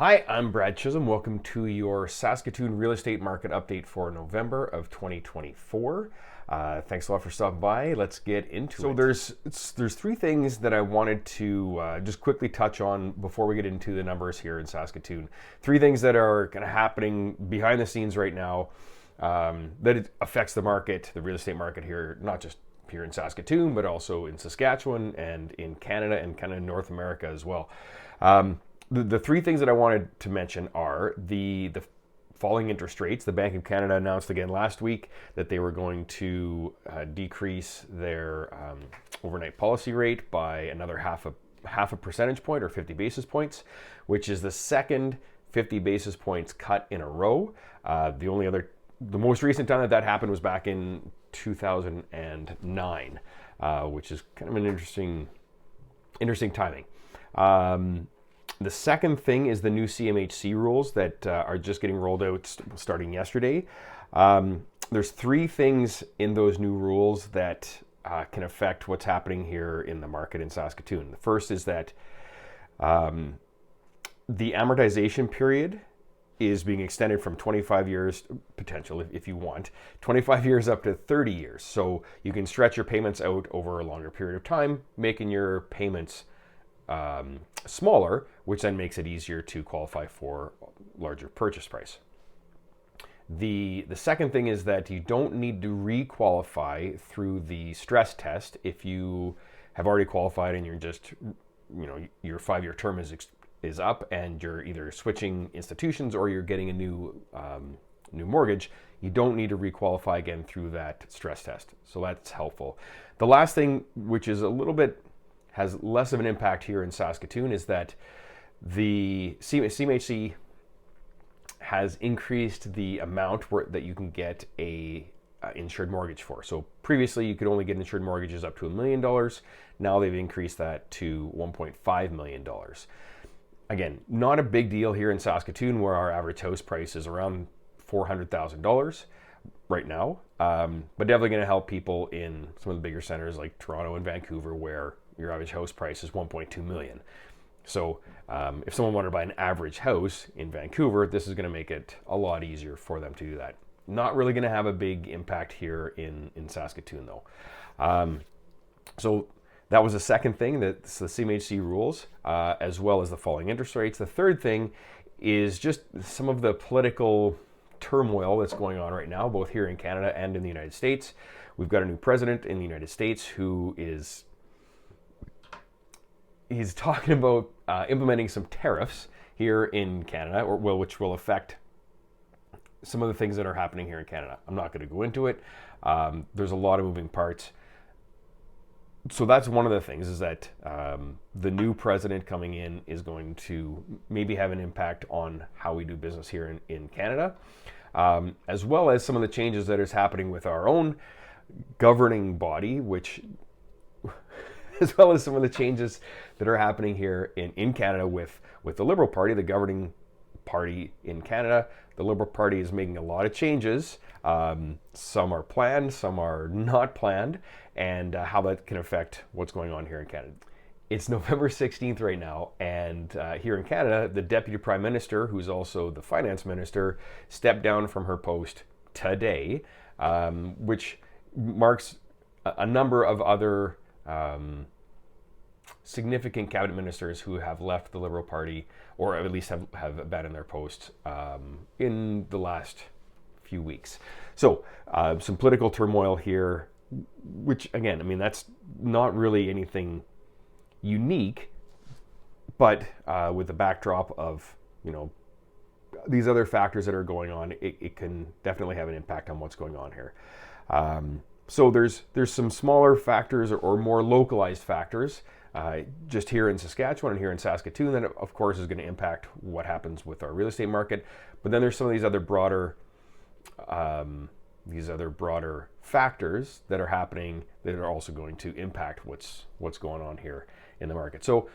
Hi, I'm Brad Chisholm. Welcome to your Saskatoon real estate market update for November of 2024. Thanks a lot for stopping by. Let's get into it. There's three things that I wanted to just quickly touch on before we get into the numbers here in Saskatoon. Three things that are kind of happening behind the scenes right now that it affects the market, the real estate market here, not just here in Saskatoon, but also in Saskatchewan and in Canada and kind of North America as well. The three things that I wanted to mention are the falling interest rates. The Bank of Canada announced again last week that they were going to decrease their overnight policy rate by another half a percentage point or 50 basis points, which is the second 50 basis points cut in a row. The most recent time that happened was back in 2009, which is kind of an interesting timing. The second thing is the new CMHC rules that are just getting rolled out starting yesterday. There's three things in those new rules that can affect what's happening here in the market in Saskatoon. The first is that the amortization period is being extended from 25 years, potential if you want, 25 years up to 30 years. So you can stretch your payments out over a longer period of time, making your payments smaller, which then makes it easier to qualify for larger purchase price. The second thing is that you don't need to re-qualify through the stress test if you have already qualified and you're just, your 5-year term is up and you're either switching institutions or you're getting a new mortgage. You don't need to re-qualify again through that stress test. So that's helpful. The last thing, which is has less of an impact here in Saskatoon, is that the CMHC has increased the amount that you can get a insured mortgage for. So previously you could only get insured mortgages up to $1 million. Now they've increased that to $1.5 million. Again, not a big deal here in Saskatoon, where our average house price is around $400,000 right now, but definitely going to help people in some of the bigger centers like Toronto and Vancouver, where your average house price is $1.2 million. So if someone wanted to buy an average house in Vancouver, this is going to make it a lot easier for them to do that. Not really going to have a big impact here in Saskatoon, though. So that was the second thing, that's the CMHC rules, as well as the falling interest rates. The third thing is just some of the political turmoil that's going on right now, both here in Canada and in the United States. We've got a new president in the United States who he's talking about implementing some tariffs here in Canada, which will affect some of the things that are happening here in Canada. I'm not going to go into it. There's a lot of moving parts. So that's one of the things, is that the new president coming in is going to maybe have an impact on how we do business here in Canada, as well as some of the changes that is happening with our own governing body, as well as some of the changes that are happening here in Canada with the Liberal Party, the governing party in Canada. The Liberal Party is making a lot of changes. Some are planned, some are not planned, and how that can affect what's going on here in Canada. It's November 16th right now, and here in Canada, the Deputy Prime Minister, who's also the Finance Minister, stepped down from her post today, which marks a number of other significant cabinet ministers who have left the Liberal Party, or at least have abandoned their posts in the last few weeks. So some political turmoil here, which again, that's not really anything unique, but with the backdrop of these other factors that are going on, it can definitely have an impact on what's going on here. So there's some smaller factors or more localized factors just here in Saskatchewan and here in Saskatoon that of course is going to impact what happens with our real estate market. But then there's some of these other broader factors that are happening that are also going to impact what's going on here in the market. So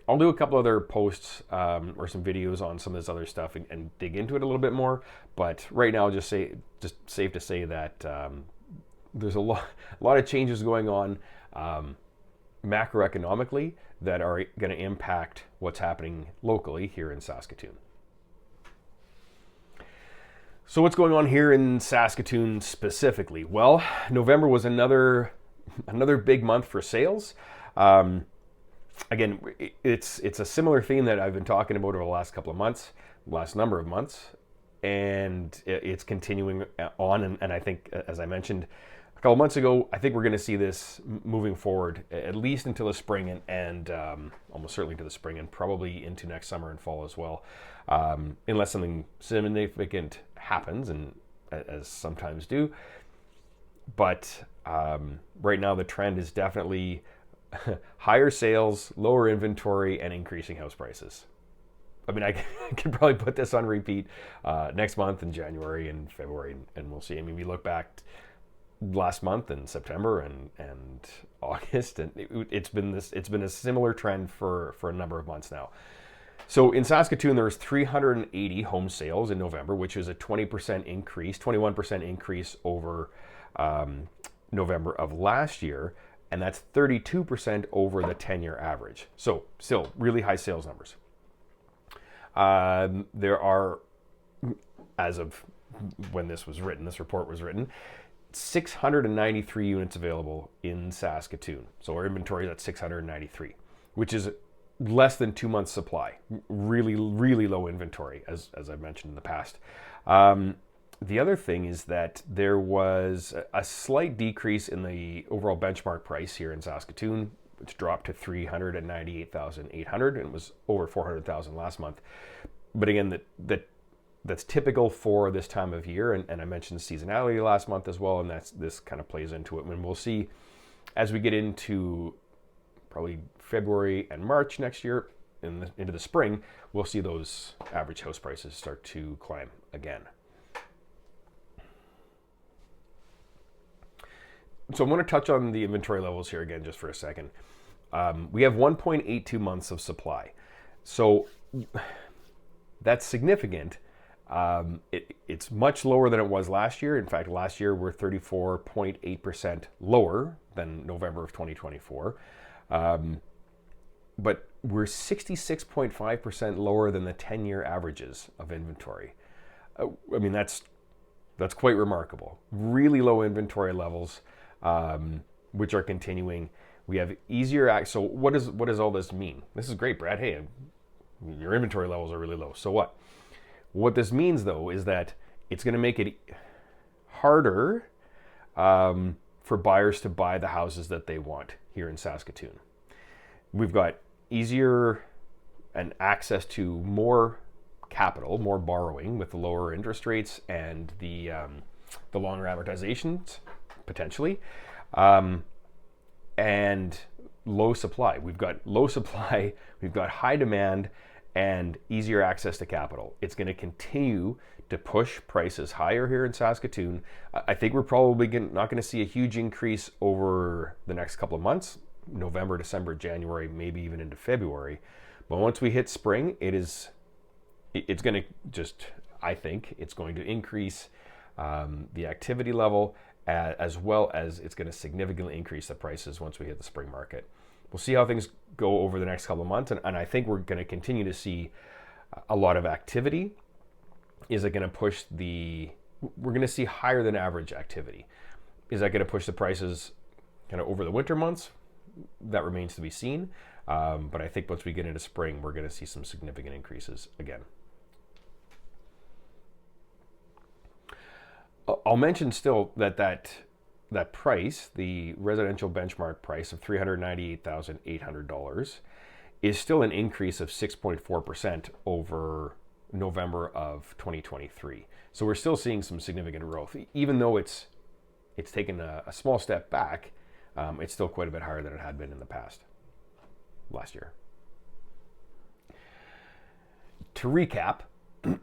I'll do a couple other posts or some videos on some of this other stuff and dig into it a little bit more. But right now, just safe to say that there's a lot of changes going on. macroeconomically that are going to impact what's happening locally here in Saskatoon. So what's going on here in Saskatoon specifically? Well, November was another big month for sales. Again, it's a similar theme that I've been talking about over the last number of months, and it's continuing on. And I think, as I mentioned a couple months ago, I think we're going to see this moving forward at least until the spring and almost certainly to the spring and probably into next summer and fall as well, unless something significant happens, and as sometimes do. But right now the trend is definitely higher sales, lower inventory, and increasing house prices. I mean, I could probably put this on repeat next month in January and February, and we'll see. I mean, we look back last month in September and August, and it's been a similar trend for a number of months now. So in Saskatoon, there was 380 home sales in November, which is a 21% increase over November of last year, and that's 32% over the 10-year average. So still really high sales numbers. There are, as of when this report was written, 693 units available in Saskatoon. So our inventory is at 693, which is less than 2 months supply. Really, really low inventory, as I've mentioned in the past. The other thing is that there was a slight decrease in the overall benchmark price here in Saskatoon, which dropped to $398,800, and it was over $400,000 last month. But again, that's typical for this time of year, and I mentioned seasonality last month as well, and this kind of plays into it. And we'll see as we get into probably February and March next year, into the spring, we'll see those average house prices start to climb again. So I'm going to touch on the inventory levels here again just for a second. We have 1.82 months of supply. So that's significant. It's much lower than it was last year. In fact, last year we're 34.8% lower than November of 2024. But we're 66.5% lower than the 10-year averages of inventory. I mean, that's quite remarkable. Really low inventory levels, which are continuing. We have easier access. So what does all this mean? This is great, Brad. Hey, your inventory levels are really low. So what? What this means, though, is that it's going to make it harder for buyers to buy the houses that they want here in Saskatoon. We've got easier and access to more capital, more borrowing with the lower interest rates and the longer amortizations, potentially, and low supply. We've got low supply, we've got high demand, and easier access to capital. It's going to continue to push prices higher here in Saskatoon. I think we're probably not going to see a huge increase over the next couple of months, November, December, January, maybe even into February. But once we hit spring, it's going to just, I think, it's going to increase the activity level, as well as it's going to significantly increase the prices once we hit the spring market. We'll see how things go over the next couple of months, and I think we're going to continue to see a lot of activity. Is it going to push we're going to see higher than average activity. Is that going to push the prices kind of over the winter months? That remains to be seen. But I think once we get into spring, we're going to see some significant increases again. I'll mention still that price, the residential benchmark price of $398,800, is still an increase of 6.4% over November of 2023. So we're still seeing some significant growth, even though it's taken a small step back. It's still quite a bit higher than it had been in the past, last year. To recap,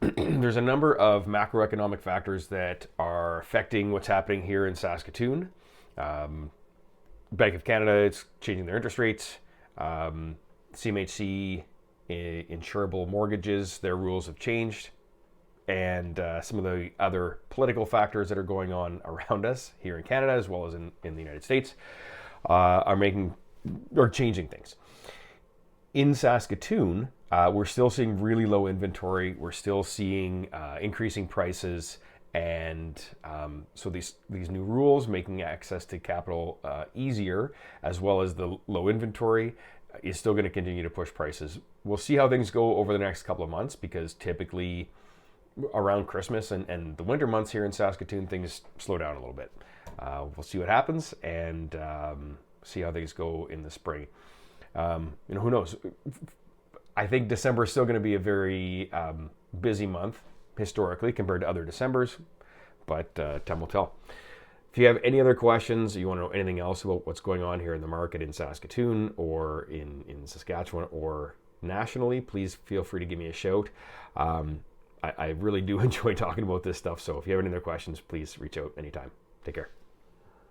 there's a number of macroeconomic factors that are affecting what's happening here in Saskatoon. Bank of Canada is changing their interest rates. CMHC insurable mortgages, their rules have changed. And some of the other political factors that are going on around us here in Canada, as well as in the United States, are making or changing things. In Saskatoon, we're still seeing really low inventory. We're still seeing increasing prices, and so these new rules making access to capital easier, as well as the low inventory, is still going to continue to push prices. We'll see how things go over the next couple of months, because typically around Christmas and the winter months here in Saskatoon, things slow down a little bit. We'll see what happens, and see how things go in the spring. Who knows? I think December is still going to be a very busy month historically compared to other Decembers, but time will tell. If you have any other questions, you want to know anything else about what's going on here in the market in Saskatoon or in Saskatchewan or nationally, please feel free to give me a shout. I really do enjoy talking about this stuff, so if you have any other questions, please reach out anytime. Take care.